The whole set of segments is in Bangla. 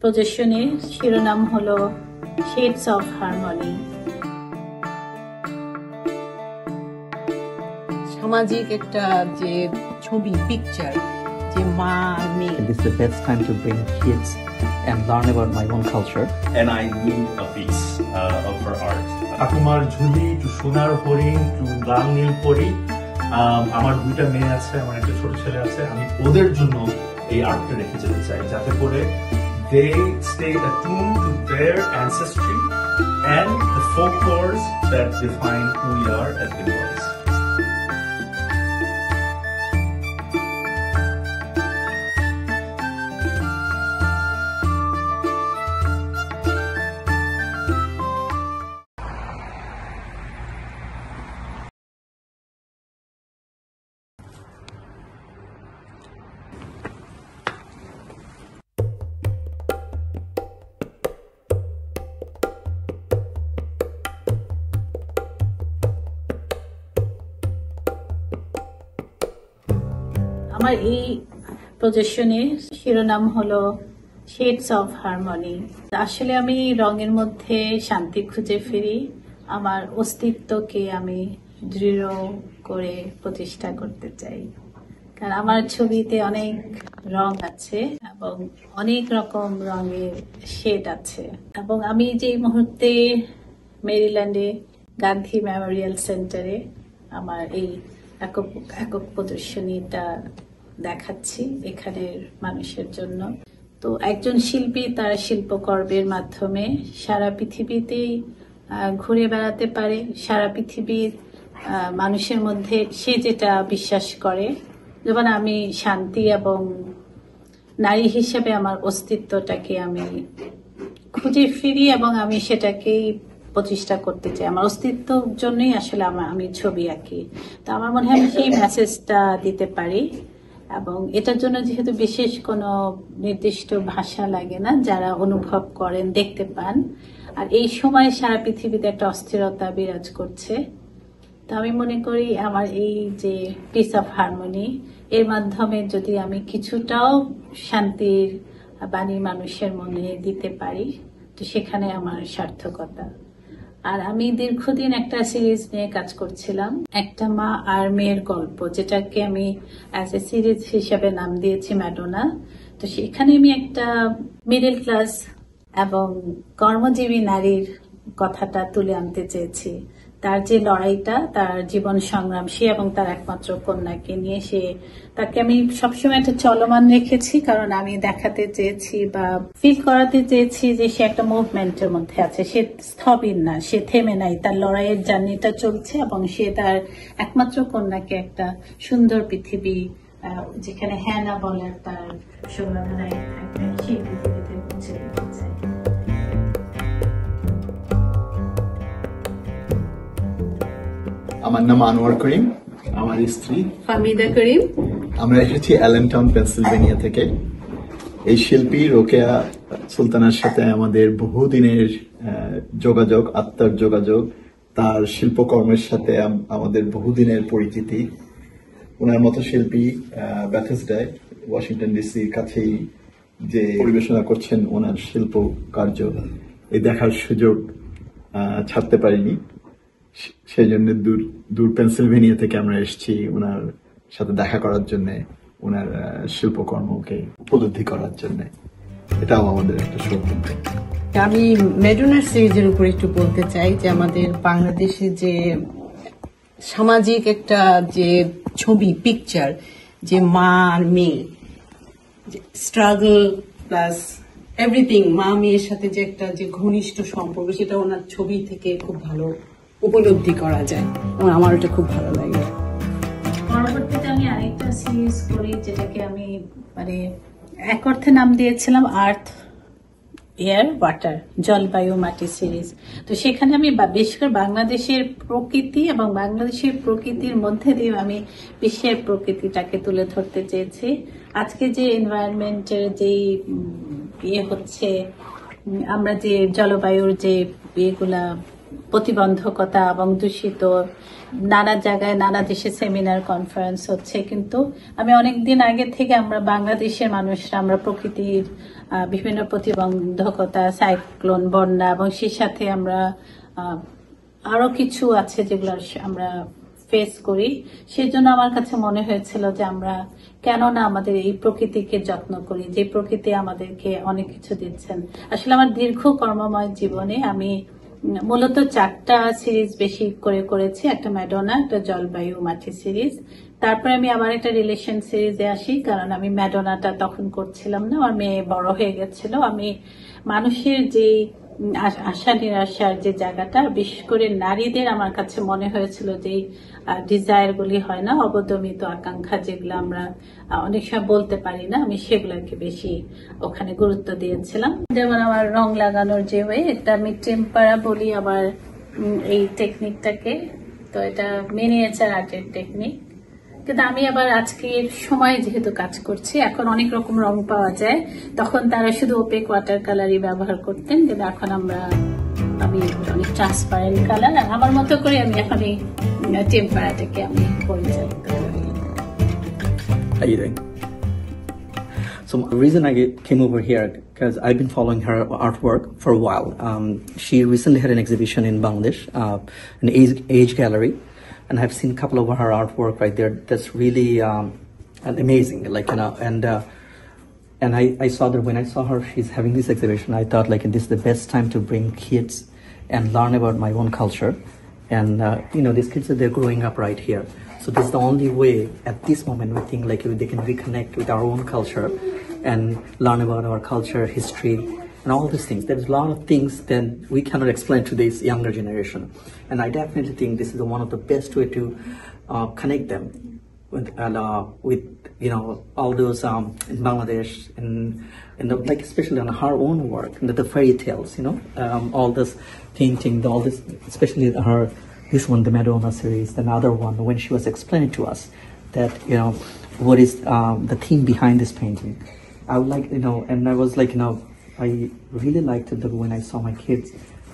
প্রদর্শনীর শিরোনাম হলো শেডস অফ হারমনি। সামাজিক একটা যে ছবি পিকচার যে মা আর মেয়ে। This is the best time to bring kids and learn about my own culture. And I need a piece of her art. ঠাকুমার ঝুলি, টু সোনার হরিণ, টু লাল নীল পরি। আমার দুইটা মেয়ে আছে, আমার একটা ছোট ছেলে আছে। আমি ওদের জন্য এই আর্টটা রেখে যেতে চাই, যাতে করে they stay attuned to their ancestry and the folklores that define who we are as Bengalis. আমার এই প্রদর্শনীর শিরোনাম হলো শেডস অফ হারমনি। আসলে আমি রঙের মধ্যে শান্তি খুঁজে ফিরি, আমার অস্তিত্বকে আমি দৃঢ় করে প্রতিষ্ঠা করতে চাই। কারণ আমার ছবিতে অনেক রং আছে এবং অনেক রকম রঙের শেড আছে। এবং আমি যে মুহূর্তে মেরিল্যান্ডে গান্ধী মেমোরিয়াল সেন্টারে আমার এই একক প্রদর্শনীটা দেখাচ্ছি এখানের মানুষের জন্য। তো একজন শিল্পী তার শিল্পকর্মের মাধ্যমে সারা পৃথিবীতেই ঘুরে বেড়াতে পারে, সারা পৃথিবীর মানুষের মধ্যে সে যেটা বিশ্বাস করে। যেমন আমি শান্তি এবং নারী হিসেবে আমার অস্তিত্বটাকে আমি খুঁজে ফিরি এবং আমি সেটাকেই প্রতিষ্ঠা করতে চাই। আমার অস্তিত্বের জন্যই আসলে আমি ছবি আঁকি। তো আমার মনে হয় আমি সেই মেসেজটা দিতে পারি এবং এটার জন্য যেহেতু বিশেষ কোনো নির্দিষ্ট ভাষা লাগে না, যারা অনুভব করেন দেখতে পান। আর এই সময় সারা পৃথিবীতে একটা অস্থিরতা বিরাজ করছে। তো আমি মনে করি আমার এই যে পিস অফ হারমনি এর মাধ্যমে যদি আমি কিছুটাও শান্তির বাণী মানুষের মনে দিতে পারি, তো সেখানে আমার সার্থকতা। আর আমি দীর্ঘদিন একটা সিরিজ নিয়ে কাজ করছিলাম, একটা মা আর মেয়ের গল্প, যেটাকে আমি অ্যাজ এ সিরিজ হিসেবে নাম দিয়েছি ম্যাডোনা। তো সেখানে আমি একটা মিডল ক্লাস এবং কর্মজীবী নারীর কথাটা তুলে আনতে চেয়েছি। তার যে লড়াইটা, তার জীবন সংগ্রাম, সে এবং তার একমাত্র কন্যাকে নিয়ে, তাকে আমি সবসময় একটা চলমান রেখেছি, কারণ আমি দেখাতে চেয়েছি বা ফিল করাতে চেয়েছি যে সে একটা মুভমেন্টের মধ্যে আছে, সে স্থবির না, সে থেমে নাই, তার লড়াইয়ের জার্নিটা চলছে এবং সে তার একমাত্র কন্যাকে একটা সুন্দর পৃথিবী, যেখানে হ্যানা বলার তার সৌরধারায় থাকবে, সেই পৃথিবীতে পৌঁছে দিতে চাই। আমার নাম আনোয়ার করিম, আমার স্ত্রী ফাহমিদা করিম। আমরা এসেছি অ্যালেনটাউন, পেনসিলভেনিয়া থেকে। এই শিল্পী রোকেয়া সুলতানার সাথে আমাদের বহুদিনের যোগাযোগ, আত্মার যোগাযোগ। তার শিল্পকর্মের সাথে আমাদের বহুদিনের পরিচিতি। ওনার মতো শিল্পী ব্যাথেসডায়, ওয়াশিংটন ডিসির কাছেই যে পরিবেশনা করছেন ওনার শিল্প কার্য, এই দেখার সুযোগ ছাড়তে পারিনি। সেই জন্য দূর পেনসিলভেনিয়া থেকে আমরা এসেছি ওনার সাথে দেখা করার জন্য, ওনার শিল্পকর্মকে উপলব্ধি করার জন্য। এটাও আমাদের একটা সৌভাগ্য। আমি ম্যাডোনার সিরিজের উপর একটু বলতে চাই যে আমাদের বাংলাদেশে যে সামাজিক একটা যে ছবি পিকচার, যে মা আর মেয়ে, স্ট্রাগল প্লাস এভরিথিং, মা মেয়ের সাথে যে একটা যে ঘনিষ্ঠ সম্পর্ক, সেটা ওনার ছবি থেকে খুব ভালো উপলব্ধি করা যায় এবং আমার ওটা খুব ভালো লাগে। পরবর্তীতে আমি আরেকটা সিরিজ করি, যেটাকে আমি মানে এক অর্থে নাম দিয়েছিলাম আর্থ এয়ার ওয়াটার, জলবায়ু মাটি সিরিজ। তো সেখানে আমি বিশেষ করে বাংলাদেশের প্রকৃতি এবং বাংলাদেশের প্রকৃতির মধ্যে দিয়ে আমি বিশ্বের প্রকৃতিটাকে তুলে ধরতে চেয়েছি। আজকে যে এনভায়রনমেন্টের যেই হচ্ছে, আমরা যে জলবায়ুর যে ইয়েগুলা প্রতিবন্ধকতা এবং দূষিত নানা জায়গায় নানা দেশে সেমিনার কনফারেন্স হচ্ছে, কিন্তু আমি অনেকদিন আগে থেকে আমরা বাংলাদেশের মানুষরা আমরা প্রকৃতির বিভিন্ন প্রতিবন্ধকতা, সাইক্লোন, বন্যা এবং সেই সাথে আমরা আরো কিছু আছে যেগুলো আমরা ফেস করি। সেই জন্য আমার কাছে মনে হয়েছিল যে আমরা কেন না আমাদের এই প্রকৃতিকে যত্ন করি, যে প্রকৃতি আমাদেরকে অনেক কিছু দিচ্ছেন। আসলে আমার দীর্ঘ কর্মময় জীবনে আমি মূলত 4টা সিরিজ বেশি করে করেছি, একটা ম্যাডোনা, একটা জলবায়ু, মাটি সিরিজ। তারপরে আমি আবার একটা রিলেশন সিরিজে আসি, কারণ আমি ম্যাডোনাটা তখন করছিলাম না, আমার মেয়ে বড় হয়ে গেছিল। আমি মানুষের যে আশা নিরাশার যে জায়গাটা, বিশেষ করে নারীদের, আমার কাছে মনে হয়েছিল যে ডিজায়ার গুলি হয় না, অবদমিত আকাঙ্ক্ষা যেগুলো আমরা অনেক সময় বলতে পারি না, আমি সেগুলোকে বেশি ওখানে গুরুত্ব দিয়েছিলাম। যেমন আমার রং লাগানোর যে ওয়ে, এটা আমি টেম্পারা বলি আবার এই টেকনিকটাকে, তো এটা মিনিয়েচার আর্টের টেকনিক। কিন্তু আমি আবার আজকের সময় যেহেতু কাজ করছি, এখন অনেক রকম রং পাওয়া যায়, তখন তারা শুধু ওপেক ওয়াটার কালারই ব্যবহার করতেন, কিন্তু এখন আমি অনেক ট্রান্সপারেন্ট কালার, আর আমার মতো করে আমি এখন এই টেম্পারাটাকে আমি পরিচালিত করি। How are you doing? So the reason I came over here because I've been following her artwork for a while. She recently had an exhibition in Bangladesh, an age gallery, and I've seen a couple of her artwork right there. That's really amazing, like, you know, and I saw that when I saw her, she's having this exhibition. I thought like this is the best time to bring kids and learn about my own culture. And you know, these kids they're growing up right here. So this is the only way at this moment we think like they can reconnect with our own culture and learn about our culture, history, and all these things. There's a lot of things that we cannot explain to this younger generation. And I definitely think this is one of the best way to connect them with you know, all those in Bangladesh and like especially on her own work, the fairy tales, you know, all this painting, all this, especially this one, the Madonna series, another one, when she was explaining to us that, you know, what is the theme behind this painting. I would like, you know, and I was like, you know, I really liked it that when I saw my kids,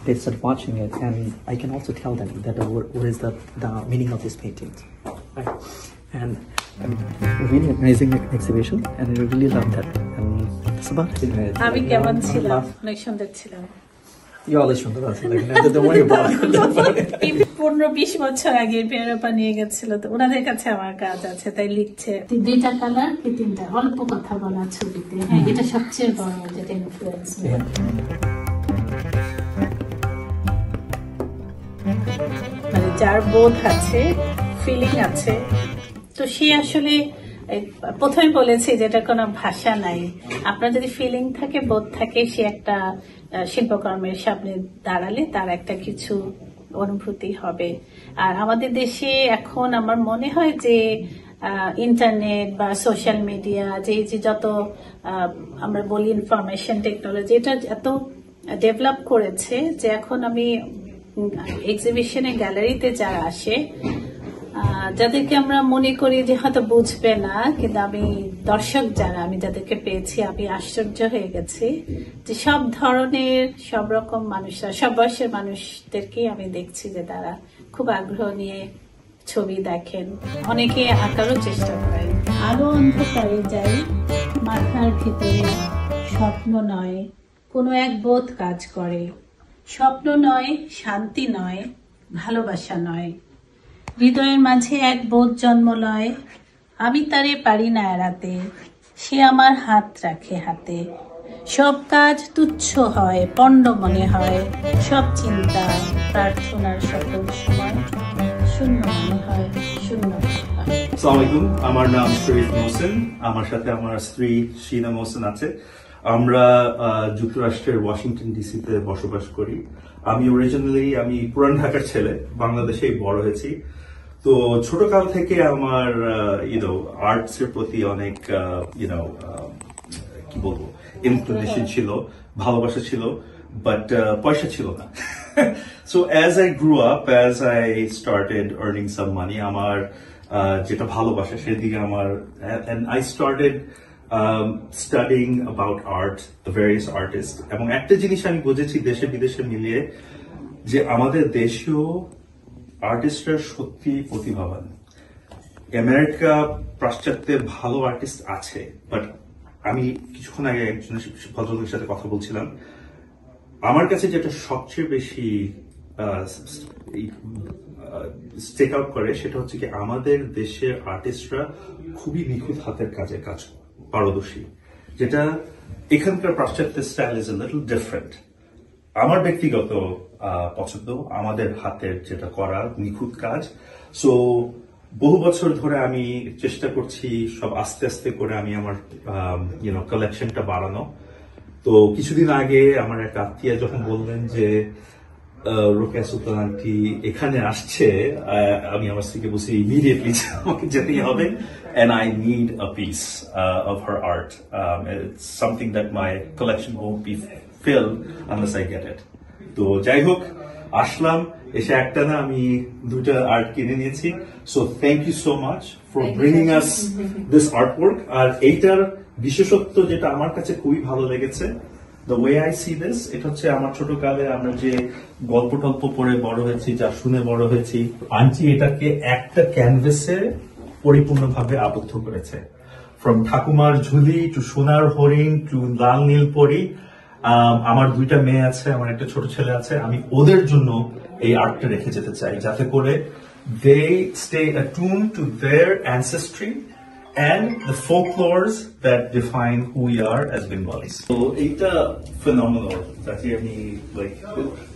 they started watching it, and I can also tell them that what is the meaning of this painting. Right? And really amazing exhibition, and I really loved that. And that's about it. আমি কেমন ছিলাম? অনেক সুন্দর ছিলাম। You always should have like don't worry about it. 15-20 বছর আগে পেয়ারাপা নিয়ে গেছিল, তো ওনাদের কাছে আমার কাজ আছে, তাই লিখছে 2টা কালার কি 3টা, অল্প কথা বলা ছবিতে। হ্যাঁ, এটা সবচেয়ে বড় যেটা ইনফ্লুয়েন্স। মানে যার বোধ আছে, ফিলিং আছে, তো সে আসলে প্রথমে বলেছি যে এটা কোনো ভাষা নাই, আপনার যদি ফিলিং থাকে, বোধ থাকে, সে একটা শিল্পকর্মের সামনে দাঁড়ালে তার একটা কিছু অনুভূতি হবে। আর আমাদের দেশে এখন আমার মনে হয় যে ইন্টারনেট বা সোশ্যাল মিডিয়া, যে যত আমরা বলি ইনফরমেশন টেকনোলজি, এটা এত ডেভেলপ করেছে যে এখন আমি এক্সিবিশনে, গ্যালারিতে যারা আসে, যাদেরকে আমরা মনে করি যে হয়তো বুঝবে না, কিন্তু আমি দর্শক যারা আমি যাদেরকে পেয়েছি, আমি আশ্চর্য হয়ে গেছি যে সব ধরনের, সব রকম মানুষরা, সব বয়সের মানুষদেরকে আমি দেখছি যে তারা খুব আগ্রহ নিয়ে ছবি দেখেন, অনেকে আঁকারও চেষ্টা করেন। আলো অন্ধকারে যাই, মাথার ভিতরে স্বপ্ন নয়, কোনো এক বোধ কাজ করে, স্বপ্ন নয়, শান্তি নয়, ভালোবাসা নয়, হৃদয়ের মাঝে এক বোধ জন্ম লয়, আমি তারে পারি না এড়াতে, সে আমার হাত রাখে হাতে, সব কাজ তুচ্ছ হয়, পণ্ড মনে হয়, সব চিন্তা প্রার্থনার সকল সময় শূন্য মনে হয়, শূন্য মনে হয়। আসসালামু আলাইকুম, আমার নাম শরীফ মোহসেন, আমার সাথে আমার স্ত্রী শিনা মোহসেন আছে। আমরা যুক্তরাষ্ট্রের ওয়াশিংটন ডিসিতে বসবাস করি। আমি পুরান ঢাকার ছেলে, বাংলাদেশেই বড় হয়েছি। তো ছোটকাল থেকে আমার আর্টস এর প্রতি অনেক কি বলবো ইনক্লিনেশন ছিল, ভালোবাসা ছিল, বাট পয়সা ছিল না। So as I grew up, as I started earning some money, আমার যেটা ভালোবাসা সেদিকে and I started studying about art, the various artists, এবং একটা জিনিস আমি বুঝেছি দেশে বিদেশে মিলিয়ে, যে আমাদের দেশীয় আর্টিস্টরা সত্যি প্রতিভাবান। আমেরিকা পাশ্চাত্যে ভালো আর্টিস্ট আছে, বাট আমি কিছুক্ষণ আগে একজন ভদ্রলোকের সাথে কথা বলছিলাম, আমার কাছে যেটা সবচেয়ে বেশি স্টেক আউট করে সেটা হচ্ছে কি আমাদের দেশের আর্টিস্টরা খুবই নিখুঁত হাতের কাজ পারদর্শী, যেটা এখানকার পাশ্চাত্যের style is a little different. আমার ব্যক্তিগত পছন্দ আমাদের হাতের যেটা করা নিখুঁত কাজ। সো বহু বছর ধরে আমি চেষ্টা করছি সব আস্তে আস্তে করে আমি আমার কালেকশনটা বাড়ানো। তো কিছুদিন আগে আমার এক আত্মীয় যখন বললেন যে রোকেয়া সুলতান আন্টি এখানে আসছে, আমি আমার স্ত্রীকে বলছি ইমিডিয়েটলি আমাকে যেতেই হবে, and I need a piece of her art. It's something that my collection won't be filled unless I get it. তো যাই হোক, আসলাম, এসে একটা না আমি দুইটা আর্ট কিনে নিয়েছি। So thank you so much for bringing us this artwork. আর এইটার বিশেষত্ব যেটা আমার কাছে খুবই ভালো লেগেছে, the way I see this, এটা হচ্ছে আমার ছোটকালে আমরা যে গল্প টল্প পড়ে বড় হয়েছি, যা শুনে বড় হয়েছি, আন্টি এটাকে একটা ক্যানভাসে পরিপূর্ণভাবে আবদ্ধ করেছে। ফ্রম ঠাকুমার ঝুলি টু সোনার হরিণ টু লাল নীল পরি। আমার দুইটা মেয়ে আছে, আমার একটা ছোট ছেলে আছে, আমি ওদের জন্য এই আর্টটা রেখে যেতে চাই, যাতে করে they stay attuned to their ancestry and the folklores that define who we are as Bengalis. So এইটা phenomenal, যাকে আমি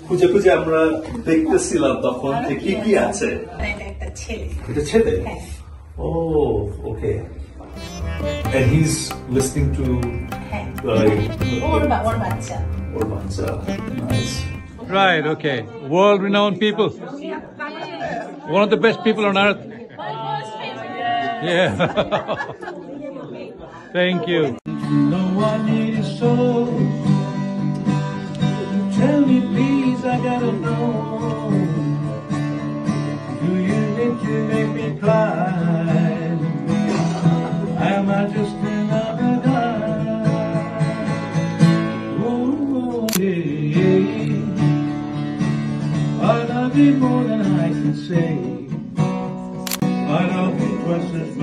খুঁজে খুঁজে আমরা দেখতেছিলাম তখন যে কি কি আছে। একটা ছেলে, এটা ছেলে? ও ওকে। And he's listening to ওর বাচ্চা। Nice. Right, okay. World-renowned people. One of the best people on earth. Yeah. Thank you. No one needs soul. Tell me please, I gotta know. Do you need to make me cry? Am I just another guy? Oh, yeah. I love you more than I can say. I love you twice as much.